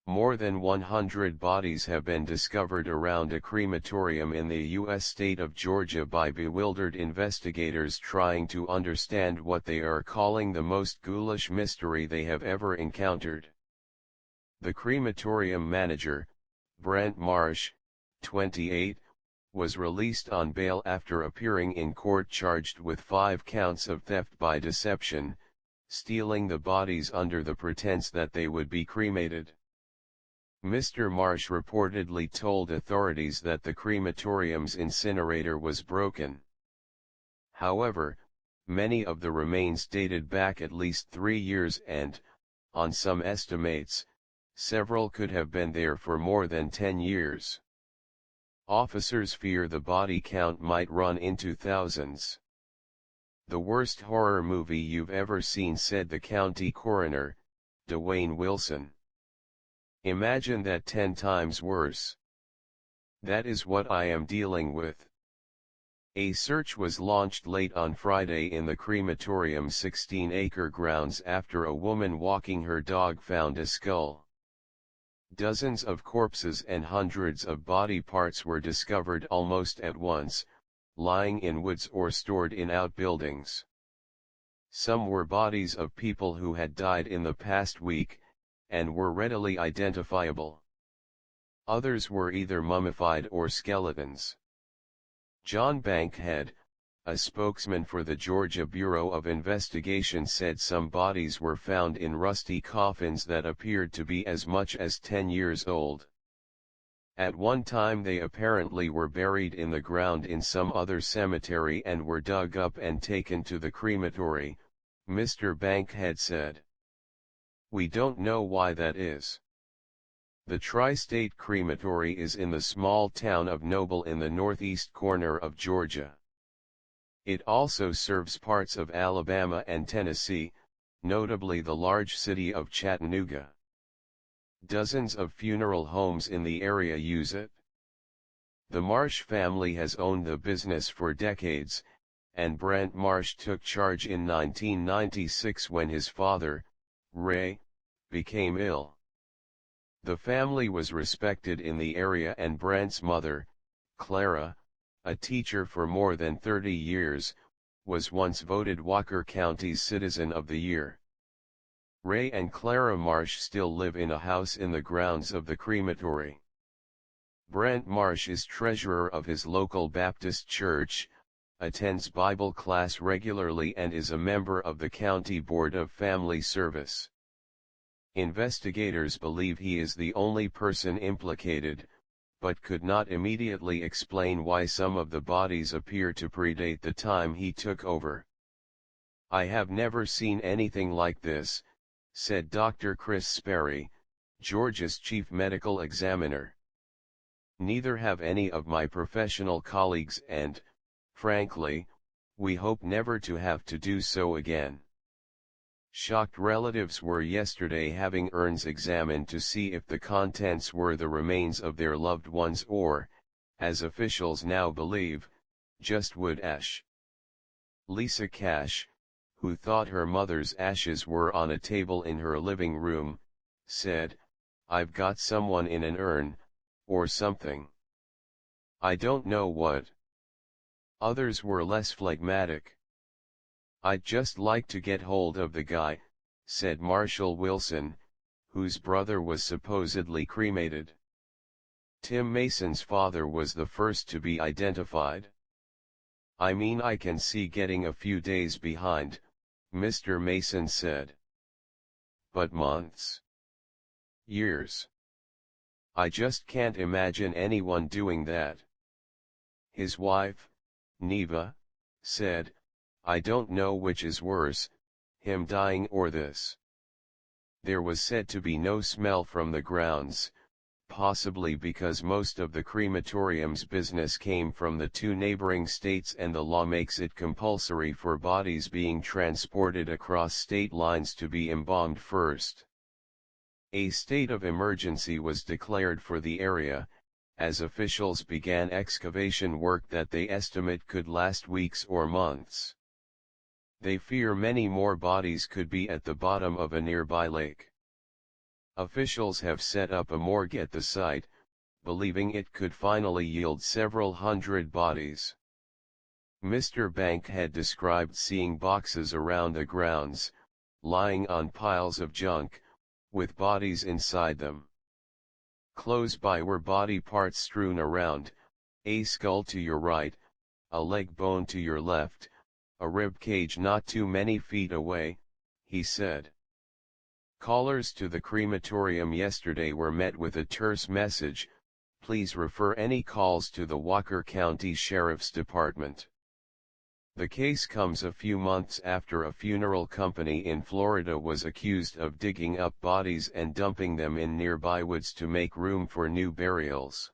More than 100 bodies have been discovered around a crematorium in the U.S. state of Georgia by bewildered investigators trying to understand what they are calling the most ghoulish mystery they have ever encountered. The crematorium manager, Brent Marsh, 28, was released on bail after appearing in court charged with 5 counts of theft by deception, stealing the bodies under the pretense that they would be cremated. Mr. Marsh reportedly told authorities that the crematorium's incinerator was broken. However, many of the remains dated back at least 3 years and, on some estimates, several could have been there for more than 10 years. Officers fear the body count might run into thousands. "The worst horror movie you've ever seen," said the county coroner, Dwayne Wilson. "Imagine that 10 times worse. That is what I am dealing with." A search was launched late on Friday in the crematorium's 16-acre grounds after a woman walking her dog found a skull. Dozens of corpses and hundreds of body parts were discovered almost at once, lying in woods or stored in outbuildings. Some were bodies of people who had died in the past week, and were readily identifiable. Others were either mummified or skeletons. John Bankhead, a spokesman for the Georgia Bureau of Investigation, said some bodies were found in rusty coffins that appeared to be as much as 10 years old. At one time they apparently were buried in the ground in some other cemetery and were dug up and taken to the crematory, Mr. Bankhead said. "We don't know why that is." The Tri-State Crematory is in the small town of Noble in the northeast corner of Georgia. It also serves parts of Alabama and Tennessee, notably the large city of Chattanooga. Dozens of funeral homes in the area use it. The Marsh family has owned the business for decades, and Brent Marsh took charge in 1996 when his father, Ray, became ill. The family was respected in the area, and Brent's mother, Clara, a teacher for more than 30 years, was once voted Walker County's Citizen of the Year. Ray and Clara Marsh still live in a house in the grounds of the crematory. Brent Marsh is treasurer of his local Baptist church, attends Bible class regularly, and is a member of the County Board of Family Service. Investigators believe he is the only person implicated, but could not immediately explain why some of the bodies appear to predate the time he took over. "I have never seen anything like this," said Dr. Chris Sperry, Georgia's chief medical examiner. "Neither have any of my professional colleagues, and, frankly, we hope never to have to do so again." Shocked relatives were yesterday having urns examined to see if the contents were the remains of their loved ones or, as officials now believe, just wood ash. Lisa Cash, who thought her mother's ashes were on a table in her living room, said, "I've got someone in an urn, or something. I don't know what." Others were less phlegmatic. "I'd just like to get hold of the guy," said Marshall Wilson, whose brother was supposedly cremated. Tim Mason's father was the first to be identified. "I mean, I can see getting a few days behind," Mr. Mason said. "But months? Years? I just can't imagine anyone doing that." His wife, Neva, said, "I don't know which is worse, him dying or this." There was said to be no smell from the grounds, possibly because most of the crematorium's business came from the 2 neighboring states, and the law makes it compulsory for bodies being transported across state lines to be embalmed first. A state of emergency was declared for the area, as officials began excavation work that they estimate could last weeks or months. They fear many more bodies could be at the bottom of a nearby lake. Officials have set up a morgue at the site, believing it could finally yield several hundred bodies. Mr. Bank had described seeing boxes around the grounds, lying on piles of junk, with bodies inside them. Close by were body parts strewn around, a skull to your right, a leg bone to your left, a rib cage not too many feet away, he said. Callers to the crematorium yesterday were met with a terse message: please refer any calls to the Walker County Sheriff's Department. The case comes a few months after a funeral company in Florida was accused of digging up bodies and dumping them in nearby woods to make room for new burials.